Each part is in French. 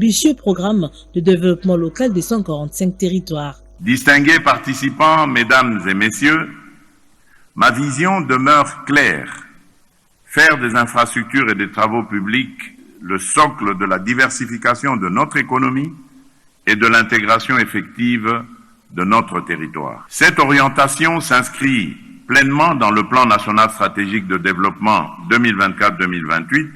Ambitieux programme de développement local de 145 territoires. Distingués participants, mesdames et messieurs, ma vision demeure claire. Faire des infrastructures et des travaux publics le socle de la diversification de notre économie et de l'intégration effective de notre territoire. Cette orientation s'inscrit pleinement dans le plan national stratégique de développement 2024-2028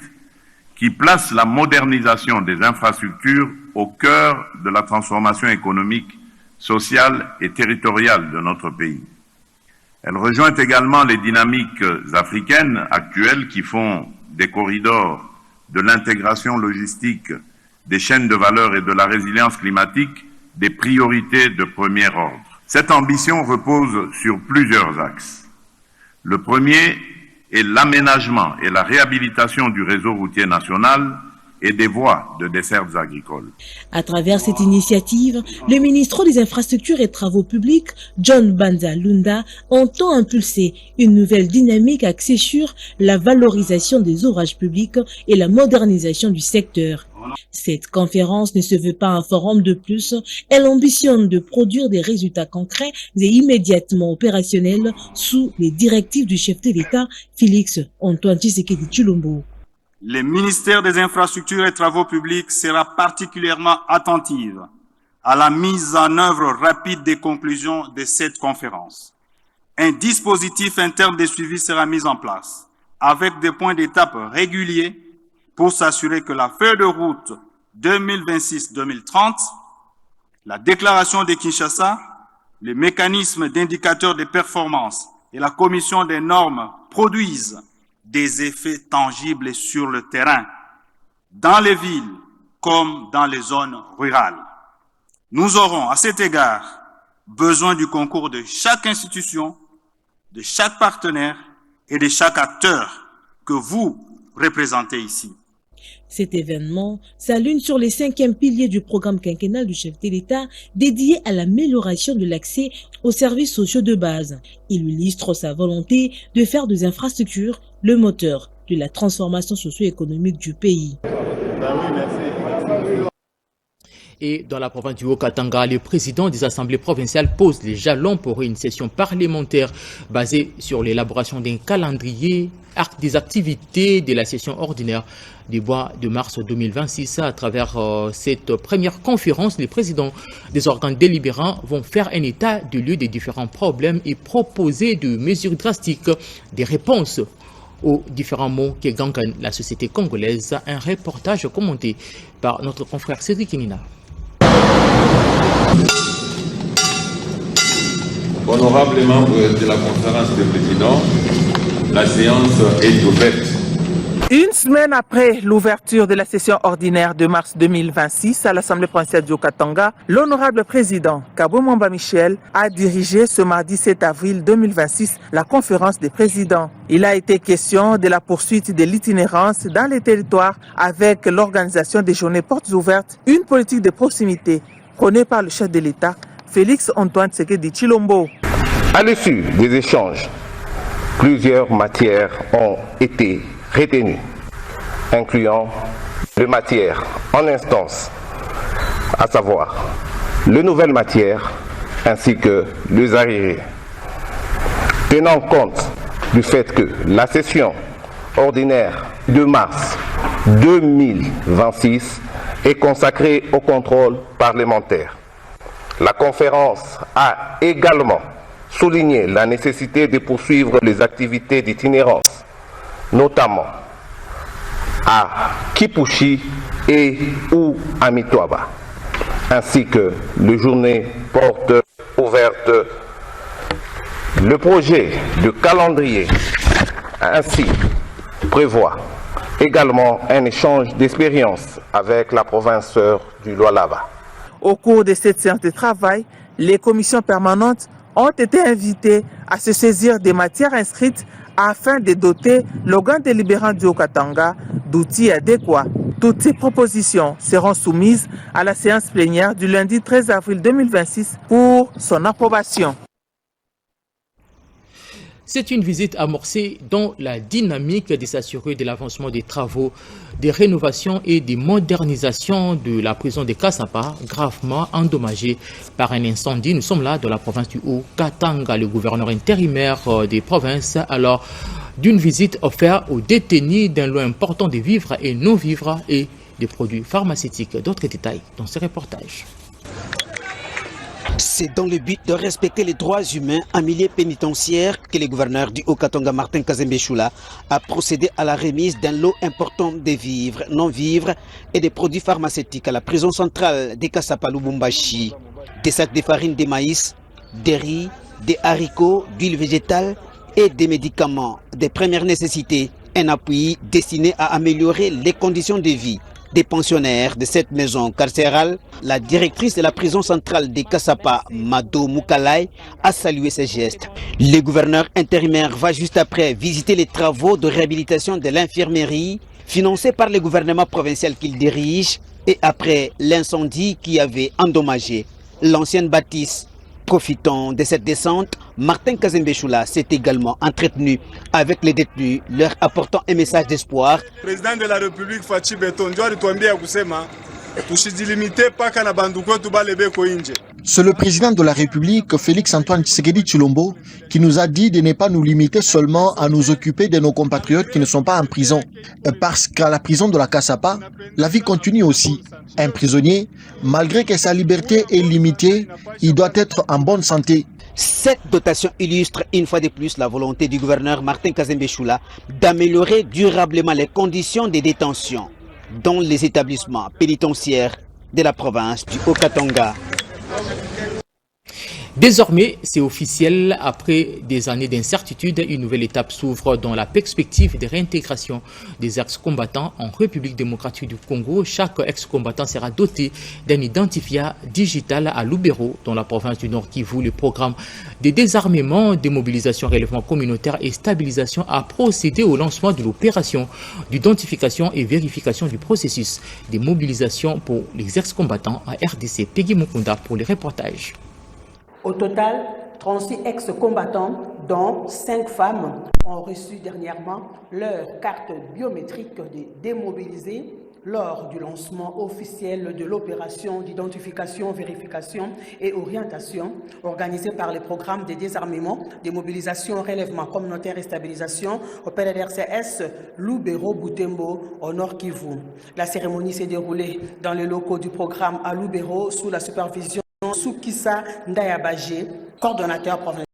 qui place la modernisation des infrastructures au cœur de la transformation économique, sociale et territoriale de notre pays. Elle rejoint également les dynamiques africaines actuelles qui font des corridors de l'intégration logistique, des chaînes de valeur et de la résilience climatique des priorités de premier ordre. Cette ambition repose sur plusieurs axes. Le premier est l'aménagement et la réhabilitation du réseau routier national et des voies de dessertes agricoles. À travers cette initiative, le ministre des Infrastructures et Travaux publics, John Banza Lunda, entend impulser une nouvelle dynamique axée sur la valorisation des ouvrages publics et la modernisation du secteur. Cette conférence ne se veut pas un forum de plus, elle ambitionne de produire des résultats concrets et immédiatement opérationnels sous les directives du chef de l'État, Félix Antoine Tshisekedi Tshilombo. Le ministère des Infrastructures et Travaux publics sera particulièrement attentif à la mise en œuvre rapide des conclusions de cette conférence. Un dispositif interne de suivi sera mis en place avec des points d'étape réguliers pour s'assurer que la feuille de route 2026-2030, la déclaration de Kinshasa, le mécanisme d'indicateur de performance et la commission des normes produisent des effets tangibles sur le terrain, dans les villes comme dans les zones rurales. Nous aurons à cet égard besoin du concours de chaque institution, de chaque partenaire et de chaque acteur que vous représentez ici. Cet événement s'aligne sur les 5e piliers du programme quinquennal du chef de l'État dédié à l'amélioration de l'accès aux services sociaux de base. Il illustre sa volonté de faire des infrastructures le moteur de la transformation socio-économique du pays. Et dans la province du Haut-Katanga, le président des assemblées provinciales pose les jalons pour une session parlementaire basée sur l'élaboration d'un calendrier des activités de la session ordinaire du mois de mars 2026. À travers cette première conférence, les présidents des organes délibérants vont faire un état de lieu des différents problèmes et proposer des mesures drastiques, des réponses aux différents mots qui gangrènent la société congolaise. Un reportage commenté par notre confrère Cédric Nina. Honorables membres de la conférence des présidents, la séance est ouverte. Une semaine après l'ouverture de la session ordinaire de mars 2026 à l'Assemblée provinciale du Haut-Katanga, l'honorable président Kabo Mwamba Michel a dirigé ce mardi 7 avril 2026 la conférence des présidents. Il a été question de la poursuite de l'itinérance dans les territoires avec l'organisation des journées portes ouvertes, une politique de proximité prônée par le chef de l'État, Félix Antoine Tshisekedi Tshilombo. À l'issue des échanges, plusieurs matières ont été retenues, incluant les matières en instance, à savoir les nouvelles matières ainsi que les arriérés. Tenant compte du fait que la session ordinaire de mars 2026 est consacrée au contrôle parlementaire, la conférence a également souligné la nécessité de poursuivre les activités d'itinérance, notamment à Kipushi et ou à Mitwaba, ainsi que les journées portes ouvertes. Le projet de calendrier ainsi prévoit également un échange d'expériences avec la province sœur du Lualaba. Au cours de cette séance de travail, les commissions permanentes ont été invitées à se saisir des matières inscrites afin de doter l'organe délibérant du Haut-Katanga d'outils adéquats. Toutes ces propositions seront soumises à la séance plénière du lundi 13 avril 2026 pour son approbation. C'est une visite amorcée dans la dynamique de s'assurer de l'avancement des travaux, des rénovations et des modernisations de la prison de Kassapa, gravement endommagée par un incendie. Nous sommes là dans la province du Haut-Katanga. Le gouverneur intérimaire des provinces, alors d'une visite offerte aux détenus d'un lot important de vivres et non-vivres et des produits pharmaceutiques. D'autres détails dans ce reportage. C'est dans le but de respecter les droits humains en milieu pénitentiaire que le gouverneur du Haut-Katanga, Martin Kazembe Choula, a procédé à la remise d'un lot important de vivres, non-vivres et des produits pharmaceutiques à la prison centrale de Kassapa Lubumbashi. Des sacs de farine de maïs, des riz, des haricots, d'huile végétale et des médicaments de première nécessité. Un appui destiné à améliorer les conditions de vie des pensionnaires de cette maison carcérale. La directrice de la prison centrale de Kassapa, Mado Moukalai, a salué ces gestes. Le gouverneur intérimaire va juste après visiter les travaux de réhabilitation de l'infirmerie financés par le gouvernement provincial qu'il dirige et après l'incendie qui avait endommagé l'ancienne bâtisse. Profitant de cette descente, Martin Kazembe Choula s'est également entretenu avec les détenus, leur apportant un message d'espoir. Président de la République Fachi Beton, c'est le président de la République, Félix-Antoine Tshisekedi Tshilombo, qui nous a dit de ne pas nous limiter seulement à nous occuper de nos compatriotes qui ne sont pas en prison. Parce qu'à la prison de la Kassapa, la vie continue aussi. Un prisonnier, malgré que sa liberté est limitée, il doit être en bonne santé. Cette dotation illustre une fois de plus la volonté du gouverneur Martin Kazembe Choula d'améliorer durablement les conditions de détention dans les établissements pénitentiaires de la province du Haut-Katanga. Désormais, c'est officiel, après des années d'incertitude, une nouvelle étape s'ouvre dans la perspective de réintégration des ex-combattants en République démocratique du Congo. Chaque ex-combattant sera doté d'un identifiant digital à Lubero, dans la province du Nord Kivu. Le programme de désarmement, démobilisation, relèvement communautaire et stabilisation a procédé au lancement de l'opération d'identification et vérification du processus de mobilisation pour les ex-combattants à RDC. Peggy Mukunda pour les reportages. Au total, 36 ex-combattants, dont 5 femmes, ont reçu dernièrement leur carte biométrique démobilisée lors du lancement officiel de l'opération d'identification, vérification et orientation organisée par le programme de désarmement, démobilisation, relèvement communautaire et stabilisation au PDDRCS Lubero Butembo au Nord Kivu. La cérémonie s'est déroulée dans les locaux du programme à Lubero sous la supervision Soukissa Ndayabagé, coordonnateur provincial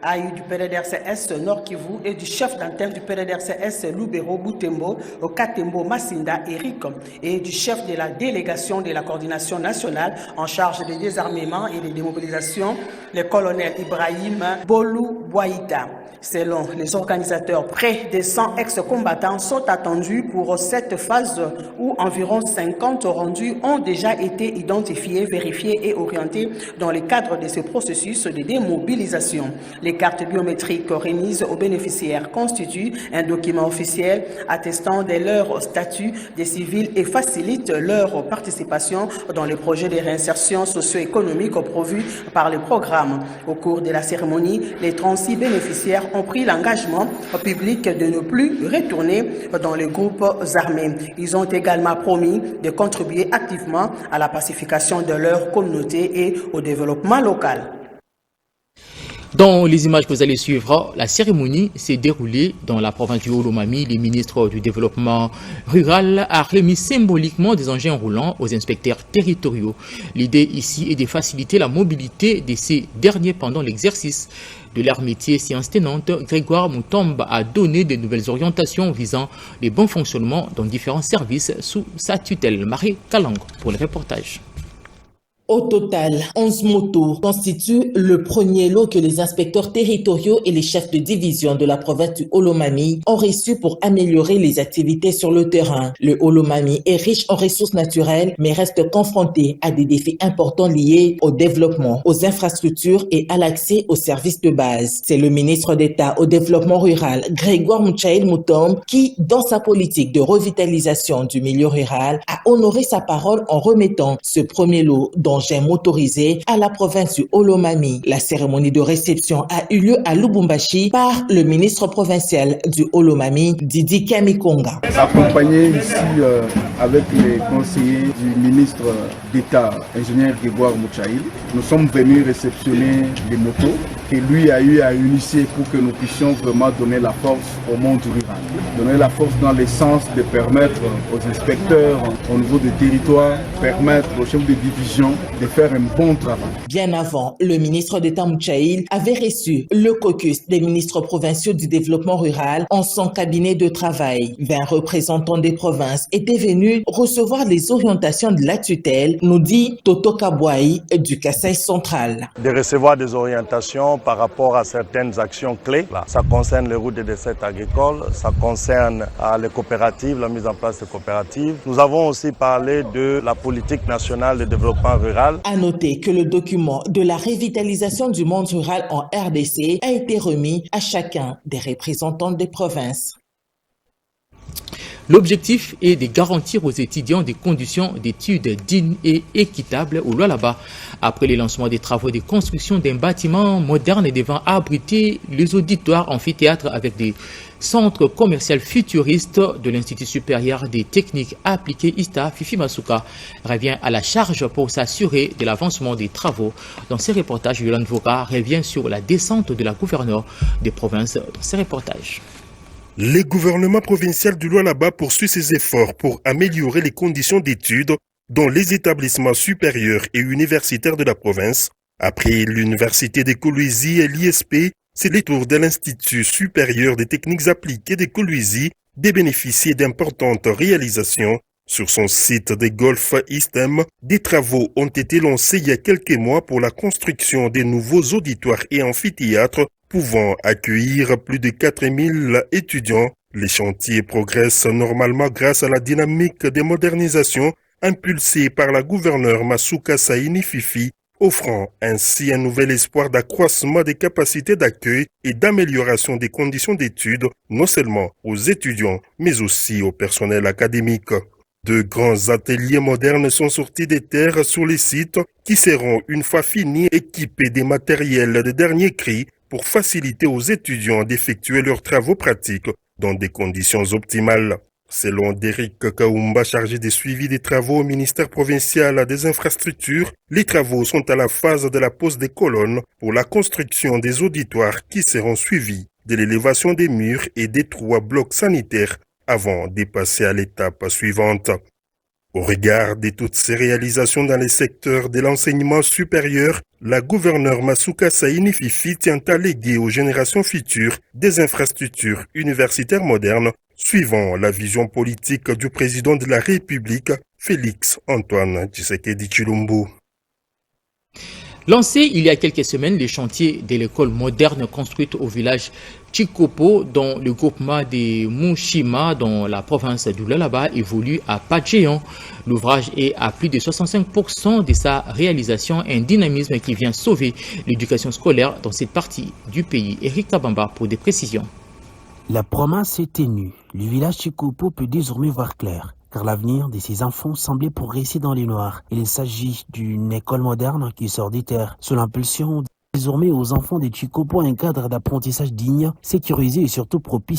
AI du PDDRCS Nord Kivu et du chef d'antenne du PDDRCS Lubero Butembo, Katembo Massinda Eric, et du chef de la délégation de la coordination nationale en charge des désarmements et des démobilisations, le colonel Ibrahim Bolou Boaïda. Selon les organisateurs, près de 100 ex-combattants sont attendus pour cette phase où environ 50 rendus ont déjà été identifiés, vérifiés et orientés dans le cadre de ce processus de démobilisation. Les cartes biométriques remises aux bénéficiaires constituent un document officiel attestant de leur statut de civils et facilitent leur participation dans les projets de réinsertion socio-économique prévus par le programme. Au cours de la cérémonie, les 36 bénéficiaires ont pris l'engagement public de ne plus retourner dans les groupes armés. Ils ont également promis de contribuer activement à la pacification de leur communauté et au développement local. Dans les images que vous allez suivre, la cérémonie s'est déroulée dans la province du Haut-Lomami. Le ministre du Développement rural a remis symboliquement des engins roulants aux inspecteurs territoriaux. L'idée ici est de faciliter la mobilité de ces derniers pendant l'exercice de leur métier. Science tenante, Grégoire Moutombe a donné de nouvelles orientations visant le bon fonctionnement dans différents services sous sa tutelle. Marie Kalang pour le reportage. Au total, 11 motos constituent le premier lot que les inspecteurs territoriaux et les chefs de division de la province du Haut-Lomami ont reçu pour améliorer les activités sur le terrain. Le Haut-Lomami est riche en ressources naturelles, mais reste confronté à des défis importants liés au développement, aux infrastructures et à l'accès aux services de base. C'est le ministre d'État au développement rural, Grégoire Moutombe, qui, dans sa politique de revitalisation du milieu rural, a honoré sa parole en remettant ce premier lot dont engins motorisés à la province du Olomami. La cérémonie de réception a eu lieu à Lubumbashi par le ministre provincial du Olomami, Didi Kamikonga. Accompagné ici avec les conseillers du ministre d'État, ingénieur Grégoire Mouchaïl, nous sommes venus réceptionner les motos que lui a eu à initier pour que nous puissions vraiment donner la force au monde rural. Donner la force dans le sens de permettre aux inspecteurs au niveau des territoires, permettre aux chefs de division de faire un bon travail. Bien avant, le ministre d'État Mouchaïl avait reçu le caucus des ministres provinciaux du développement rural en son cabinet de travail. 20 représentants des provinces étaient venus recevoir les orientations de la tutelle, nous dit Toto Kabouaï du Kasaï central. De recevoir des orientations par rapport à certaines actions clés. Ça concerne les routes de dessert agricoles, ça concerne les coopératives, la mise en place de coopératives. Nous avons aussi parlé de la politique nationale de développement rural. À noter que le document de la revitalisation du monde rural en RDC a été remis à chacun des représentants des provinces. L'objectif est de garantir aux étudiants des conditions d'études dignes et équitables au Lualaba. Après le lancement des travaux de construction d'un bâtiment moderne devant abriter les auditoires amphithéâtres avec des centres commerciaux futuristes de l'Institut supérieur des techniques appliquées ISTA, Fifi Masuka revient à la charge pour s'assurer de l'avancement des travaux. Dans ces reportages, Yolande Voka revient sur la descente de la gouverneure des provinces dans ces reportages. Le gouvernement provincial du Lualaba poursuit ses efforts pour améliorer les conditions d'études dans les établissements supérieurs et universitaires de la province. Après l'université de Kolwezi et l'ISP, c'est le tour de l'Institut supérieur des techniques appliquées de Kolwezi de bénéficier d'importantes réalisations. Sur son site de golf ISTEM, des travaux ont été lancés il y a quelques mois pour la construction de nouveaux auditoires et amphithéâtres pouvant accueillir plus de 4000 étudiants. Les chantiers progressent normalement grâce à la dynamique de modernisation impulsée par la gouverneure Masuka Saini Fifi, offrant ainsi un nouvel espoir d'accroissement des capacités d'accueil et d'amélioration des conditions d'études, non seulement aux étudiants, mais aussi au personnel académique. De grands ateliers modernes sont sortis des terres sur les sites qui seront, une fois finis, équipés des matériels de dernier cri pour faciliter aux étudiants d'effectuer leurs travaux pratiques dans des conditions optimales. Selon Derek Kaumba, chargé des suivis des travaux au ministère provincial des infrastructures, les travaux sont à la phase de la pose des colonnes pour la construction des auditoires qui seront suivis de l'élévation des murs et des 3 blocs sanitaires avant de passer à l'étape suivante. Au regard de toutes ces réalisations dans les secteurs de l'enseignement supérieur, la gouverneure Masuka Saini Fifi tient à léguer aux générations futures des infrastructures universitaires modernes, suivant la vision politique du président de la République, Félix Antoine Tshisekedi Tshilombo. Lancé il y a quelques semaines, les chantiers de l'école moderne construite au village Chikopo, dans le groupement de Mushima, dans la province du Lualaba, évolue à pas de géant. L'ouvrage est à plus de 65% de sa réalisation, un dynamisme qui vient sauver l'éducation scolaire dans cette partie du pays. Eric Kabamba pour des précisions. La promesse est ténue. Le village Chikopo peut désormais voir clair, car l'avenir de ses enfants semblait progresser dans les noirs. Il s'agit d'une école moderne qui sort des terres, sous l'impulsion désormais aux enfants de Chikopo un cadre d'apprentissage digne, sécurisé et surtout propice.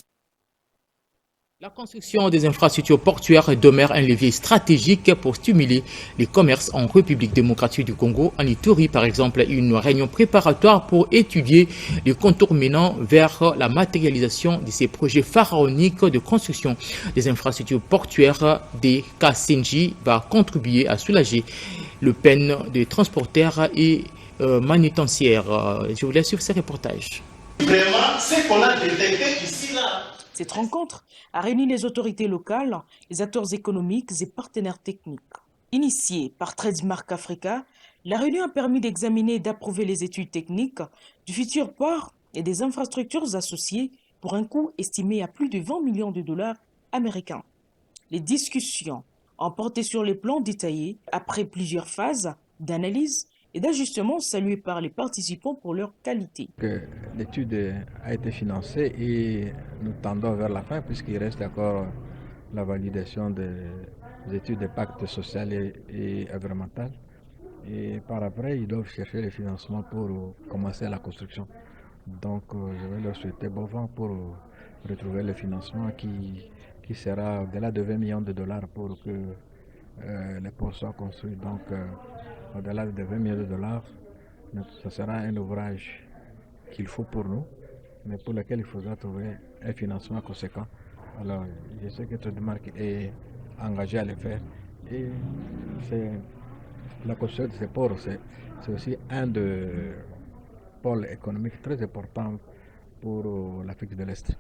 La construction des infrastructures portuaires demeure un levier stratégique pour stimuler les commerces en République démocratique du Congo. En Ituri, par exemple, une réunion préparatoire pour étudier les contours menant vers la matérialisation de ces projets pharaoniques de construction des infrastructures portuaires des Kasenji va contribuer à soulager le peine des transporteurs et manutentionnaires. Je vous laisse sur ces reportages. Vraiment, ce qu'on a détecté ici, là. Cette rencontre a réuni les autorités locales, les acteurs économiques et partenaires techniques. Initiée par Trademark Africa, la réunion a permis d'examiner et d'approuver les études techniques du futur port et des infrastructures associées pour un coût estimé à plus de 20 millions de dollars américains. Les discussions ont porté sur les plans détaillés après plusieurs phases d'analyse et d'ajustement salués par les participants pour leur qualité. L'étude a été financée et nous tendons vers la fin puisqu'il reste encore la validation des études d'impact social et environnemental. Et par après, ils doivent chercher les financements pour commencer la construction. Donc, je vais leur souhaiter bon vent pour retrouver le financement qui sera au-delà de 20 millions de dollars pour que les ports soient construits. Donc, au-delà de 20 millions de dollars, ce sera un ouvrage qu'il faut pour nous, mais pour lequel il faudra trouver un financement conséquent. Alors, je sais que Trademark est engagé à le faire. Et la construction de ces ports, c'est aussi un des pôles économiques très importants pour l'Afrique de l'Est.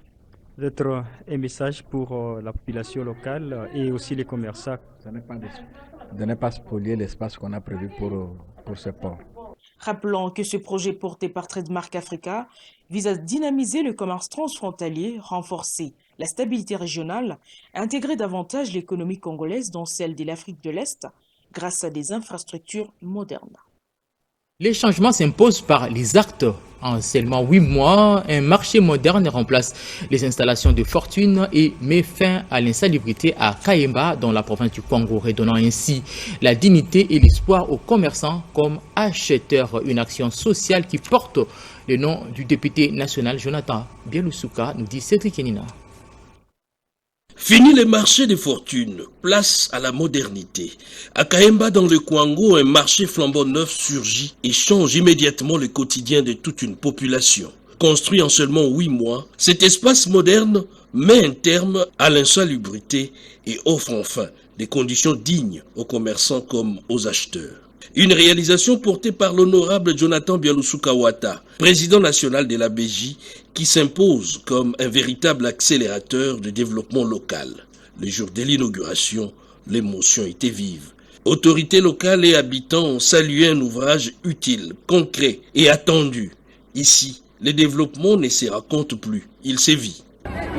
D'être un message pour la population locale et aussi les commerçants. De ne pas spolier l'espace qu'on a prévu pour ce port. Rappelons que ce projet porté par Trademark Africa vise à dynamiser le commerce transfrontalier, renforcer la stabilité régionale, intégrer davantage l'économie congolaise dans celle de l'Afrique de l'Est grâce à des infrastructures modernes. Les changements s'imposent par les actes. En seulement 8 mois, un marché moderne remplace les installations de fortune et met fin à l'insalubrité à Kayemba, dans la province du Congo, redonnant ainsi la dignité et l'espoir aux commerçants comme acheteurs. Une action sociale qui porte le nom du député national Jonathan Bieloussouka, nous dit Cédric Kenina. Fini les marchés de fortune, place à la modernité. À Kayemba, dans le Kwango, un marché flambant neuf surgit et change immédiatement le quotidien de toute une population. Construit en seulement 8 mois, cet espace moderne met un terme à l'insalubrité et offre enfin des conditions dignes aux commerçants comme aux acheteurs. Une réalisation portée par l'honorable Jonathan Bieloussouka Ouatta, président national de la BJ, qui s'impose comme un véritable accélérateur de développement local. Le jour de l'inauguration, l'émotion était vive. Autorités locales et habitants ont salué un ouvrage utile, concret et attendu. Ici, le développement ne se raconte plus, il sévit.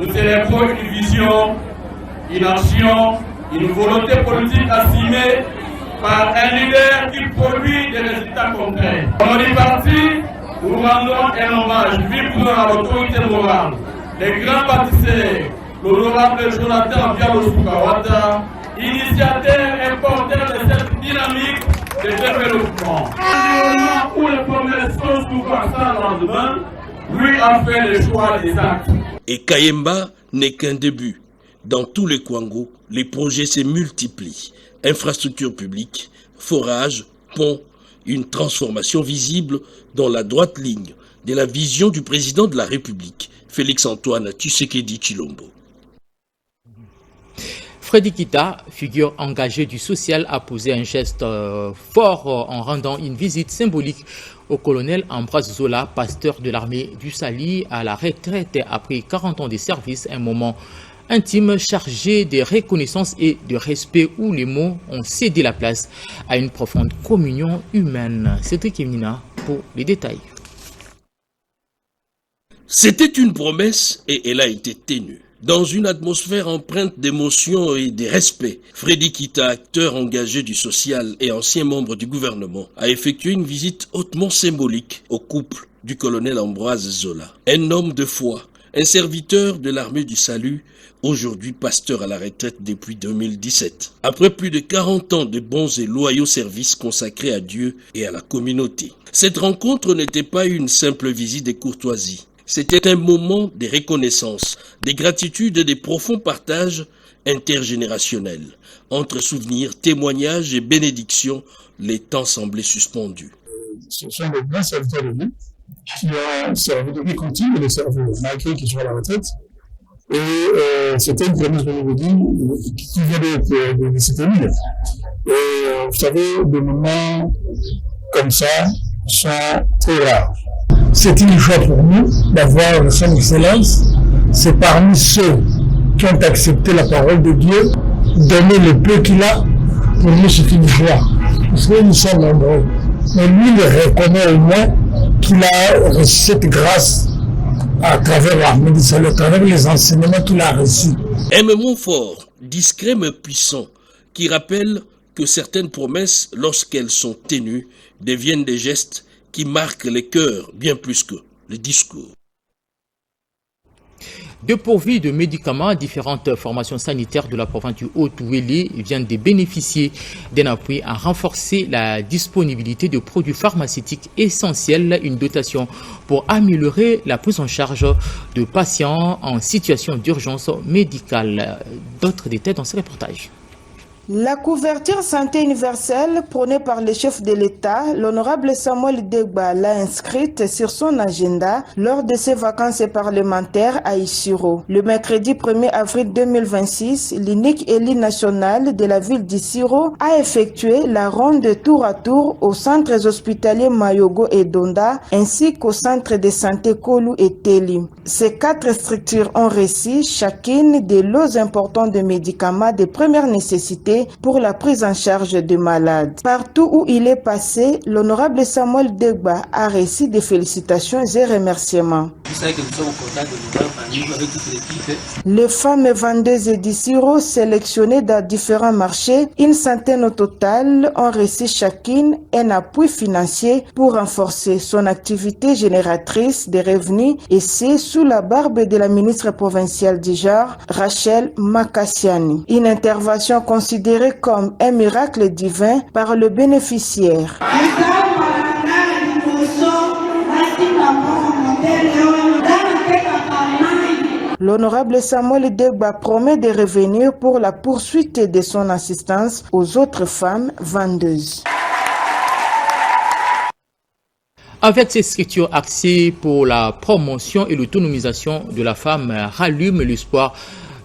Nous célébrons une vision, une action, une volonté politique assumée par un leader qui produit des résultats concrets. On est parti, nous rendons un hommage vibrant à l'autorité morale, les grands bâtisseurs, l'honorable Jonathan Bieloussouka Ouatta, initiateur et porteur de cette dynamique de développement. Environnement où les promesses sont souvent sans lendemain, lui a fait le choix des actes. Et Kayemba n'est qu'un début. Dans tous les Kwango, les projets se multiplient. Infrastructures publiques, forages, ponts, une transformation visible dans la droite ligne de la vision du président de la République, Félix-Antoine Tshisekedi Tshilombo. Freddy Kita, figure engagée du social, a posé un geste fort en rendant une visite symbolique au colonel Ambroise Zola, pasteur de l'armée du Sali, à la retraite après 40 ans de service, un moment intime chargé de reconnaissance et de respect où les mots ont cédé la place à une profonde communion humaine. Cédric Kenina pour les détails. C'était une promesse et elle a été tenue. Dans une atmosphère empreinte d'émotion et de respect, Freddy Kita, acteur engagé du social et ancien membre du gouvernement, a effectué une visite hautement symbolique au couple du colonel Ambroise Zola. Un homme de foi, un serviteur de l'armée du salut, aujourd'hui pasteur à la retraite depuis 2017. Après plus de 40 ans de bons et loyaux services consacrés à Dieu et à la communauté. Cette rencontre n'était pas une simple visite de courtoisie. C'était un moment de reconnaissance, de gratitude et de profonds partages intergénérationnels. Entre souvenirs, témoignages et bénédictions, les temps semblaient suspendus. Ce sont les grands serviteurs de Dieu qui ont servi, qui continuent de le servir, malgré qu'ils soient à la retraite. Et c'était une promesse que nous dit qui vient de se terminer. Et vous savez, des moments comme ça sont très rares. C'est une joie pour nous d'avoir son excellence. C'est parmi ceux qui ont accepté la parole de Dieu, donner le peu qu'il a. Pour nous, c'est une joie. Parce que nous sommes nombreux. Mais lui, il reconnaît au moins qu'il a reçu cette grâce à travers l'armée du salut, à travers les enseignements qu'il a reçus. Un moment fort, discret mais puissant, qui rappelle que certaines promesses, lorsqu'elles sont tenues, deviennent des gestes qui marquent les cœurs bien plus que les discours. Dépourvus de médicaments, différentes formations sanitaires de la province du Haut-Ouélé viennent de bénéficier d'un appui à renforcer la disponibilité de produits pharmaceutiques essentiels, une dotation pour améliorer la prise en charge de patients en situation d'urgence médicale. D'autres détails dans ce reportage. La couverture santé universelle prônée par le chef de l'État, l'honorable Samuel Degba, l'a inscrite sur son agenda lors de ses vacances parlementaires à Issiro. Le mercredi 1er avril 2026, l'unique élu national de la ville d'Issiro a effectué la ronde tour à tour aux centres hospitaliers Mayogo et Donda, ainsi qu'au centre de santé Kolu et Teli. Ces 4 structures ont reçu chacune des lots importants de médicaments de première nécessité pour la prise en charge des malades. Partout où il est passé, l'honorable Samuel Degba a reçu des félicitations et remerciements. Les femmes vendeuses d'Issiro sélectionnées dans différents marchés, une centaine au total, ont reçu chacune un appui financier pour renforcer son activité génératrice de revenus, et c'est sous la barbe de la ministre provinciale du genre, Rachel Makassiani. Une intervention considérée comme un miracle divin par le bénéficiaire. L'honorable Samuel Degba promet de revenir pour la poursuite de son assistance aux autres femmes vendeuses. Avec ces structures axées pour la promotion et l'autonomisation de la femme, rallume l'espoir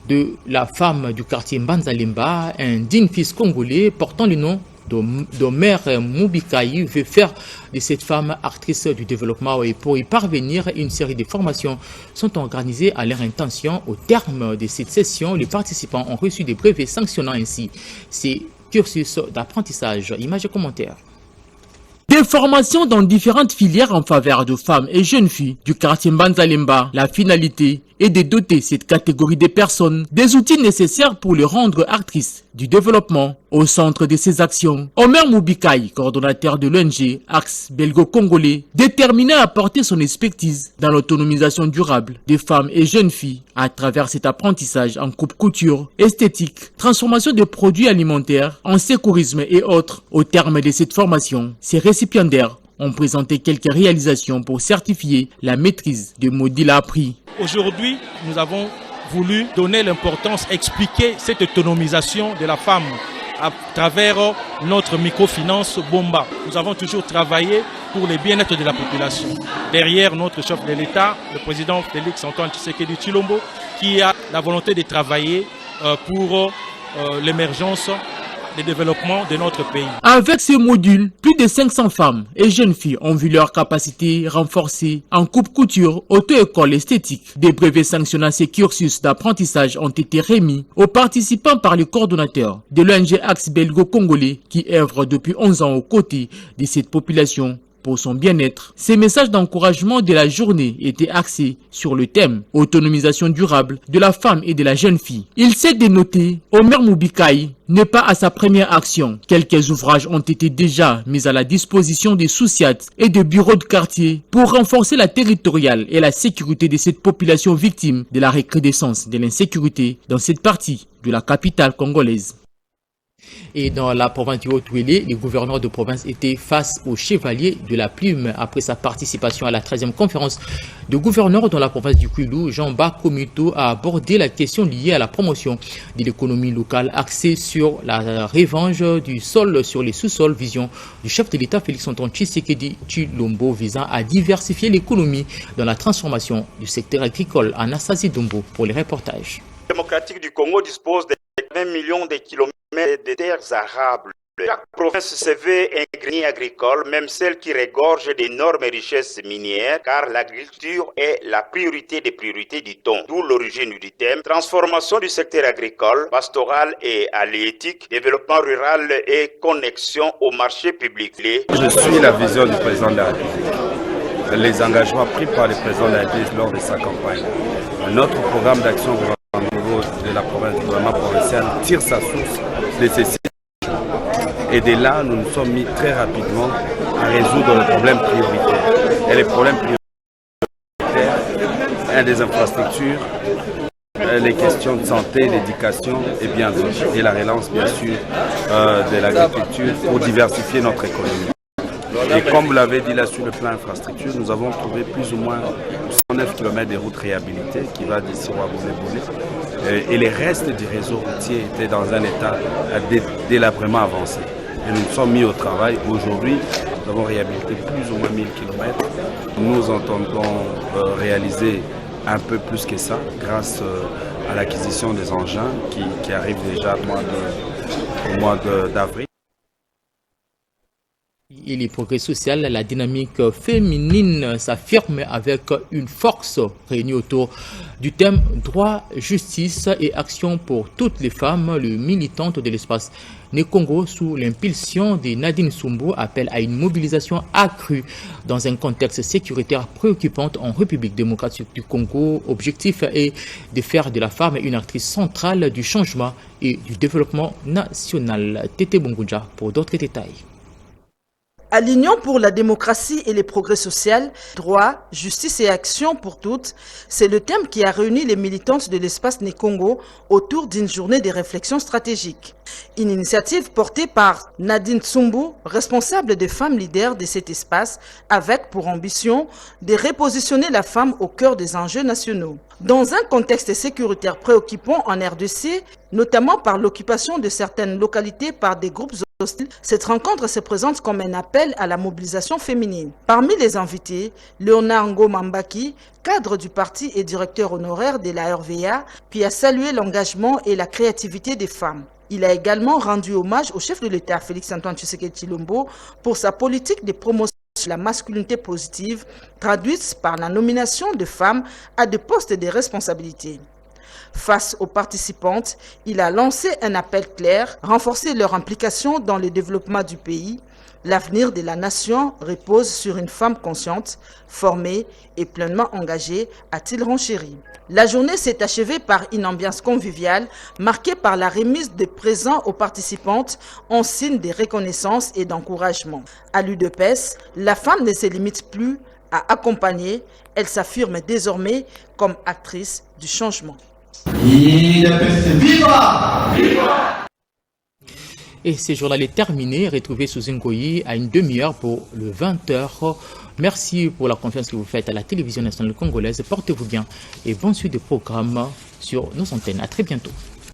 de la femme du quartier Mbanzalimba, un digne fils congolais portant le nom d'Omer Moubikaï veut faire de cette femme actrice du développement, et pour y parvenir, une série de formations sont organisées à leur intention. Au terme de cette session, les participants ont reçu des brevets sanctionnant ainsi ces cursus d'apprentissage. Images et commentaires. Des formations dans différentes filières en faveur de femmes et jeunes filles du quartier Mbanzalimba. La finalité est de doter cette catégorie de personnes des outils nécessaires pour les rendre actrices du développement. Au centre de ces actions, Omer Moubikaï, coordonnateur de l'ONG Axe Belgo-Congolais, déterminé à apporter son expertise dans l'autonomisation durable des femmes et jeunes filles à travers cet apprentissage en coupe-couture, esthétique, transformation de produits alimentaires, en sécurisme et autres. Au terme de cette formation, ces récipiendaires ont présenté quelques réalisations pour certifier la maîtrise de modules appris. Aujourd'hui, nous avons voulu donner l'importance, expliquer cette autonomisation de la femme à travers notre microfinance Bomba. Nous avons toujours travaillé pour le bien-être de la population. Derrière notre chef de l'État, le président Félix Antoine Tshisekedi Tshilombo, qui a la volonté de travailler pour l'émergence le développement de notre pays. Avec ces modules, plus de 500 femmes et jeunes filles ont vu leurs capacités renforcées en coupe-couture, auto-école esthétique. Des brevets sanctionnant ces cursus d'apprentissage ont été remis aux participants par le coordonnateur de l'ONG Axe Belgo-Congolais qui œuvre depuis 11 ans aux côtés de cette population pour son bien-être. Ces messages d'encouragement de la journée étaient axés sur le thème autonomisation durable de la femme et de la jeune fille. Il s'est dénoté, Omer Moubikaï n'est pas à sa première action. Quelques ouvrages ont été déjà mis à la disposition des souciates et des bureaux de quartier pour renforcer la territoriale et la sécurité de cette population victime de la recrudescence de l'insécurité dans cette partie de la capitale congolaise. Et dans la province du Haut-Ouélé, les gouverneurs de province étaient face au chevalier de la plume après sa participation à la 13e conférence de gouverneurs dans la province du Kwilu. Jean Bakomito a abordé la question liée à la promotion de l'économie locale axée sur la revanche du sol sur les sous-sols, vision du chef de l'État Félix Antoine Tshisekedi Tshilombo visant à diversifier l'économie dans la transformation du secteur agricole. Anastasie Dombo pour les reportages. La démocratique du Congo dispose de 20 millions de kilomètres de terres arables. Chaque province se veut un grenier agricole, même celle qui regorge d'énormes richesses minières, car l'agriculture est la priorité des priorités du temps. D'où l'origine du thème transformation du secteur agricole, pastoral et halieutique, développement rural et connexion au marché public. Je suis la vision du président de la République, les engagements pris par le président de la République lors de sa campagne. Notre programme d'action au niveau de la province, du gouvernement provincial, tire sa source de ces situations. Et de là, nous nous sommes mis très rapidement à résoudre les problèmes prioritaires. Et les problèmes prioritaires des infrastructures, les questions de santé, l'éducation et bien d'autres. Et la relance, bien sûr, de l'agriculture pour diversifier notre économie. Et comme vous l'avez dit là sur le plan infrastructure, nous avons trouvé plus ou moins 109 km de routes réhabilitées qui va d'ici à Boulé. Et les restes du réseau routier étaient dans un état délabrement avancé. Et nous nous sommes mis au travail. Aujourd'hui, nous avons réhabilité plus ou moins 1000 km. Nous entendons réaliser un peu plus que ça grâce à l'acquisition des engins qui arrivent déjà au mois d'avril. Et les progrès sociaux, la dynamique féminine s'affirme avec une force réunie autour du thème droit, justice et action pour toutes les femmes. Le militante de l'espace Né-Congo, sous l'impulsion de Nadine Sumbu, appelle à une mobilisation accrue dans un contexte sécuritaire préoccupant en République démocratique du Congo. Objectif est de faire de la femme une actrice centrale du changement et du développement national. Tété Bunguja pour d'autres détails. À l'Union pour la démocratie et les progrès sociaux, droit, justice et action pour toutes, c'est le thème qui a réuni les militantes de l'espace Né-Congo autour d'une journée de réflexion stratégique. Une initiative portée par Nadine Sumbu, responsable des femmes leaders de cet espace, avec pour ambition de repositionner la femme au cœur des enjeux nationaux. Dans un contexte sécuritaire préoccupant en RDC, notamment par l'occupation de certaines localités par des groupes hostiles, cette rencontre se présente comme un appel à la mobilisation féminine. Parmi les invités, Léonard Ngomambaki, cadre du parti et directeur honoraire de la RVA, qui a salué l'engagement et la créativité des femmes. Il a également rendu hommage au chef de l'État, Félix-Antoine Tshisekedi Tshilombo, pour sa politique de promotion de la masculinité positive, traduite par la nomination de femmes à des postes de responsabilité. Face aux participantes, il a lancé un appel clair, renforcer leur implication dans le développement du pays. L'avenir de la nation repose sur une femme consciente, formée et pleinement engagée, a-t-il renchéri. La journée s'est achevée par une ambiance conviviale, marquée par la remise de présents aux participantes en signe de reconnaissance et d'encouragement. À l'UDPS, la femme ne se limite plus à accompagner, elle s'affirme désormais comme actrice du changement. Et ce journal est terminé. Retrouvez sous Ngoyi à une demi-heure pour le 20h. Merci pour la confiance que vous faites à la télévision nationale congolaise. Portez-vous bien et bonne suite de programmes sur nos antennes. À très bientôt.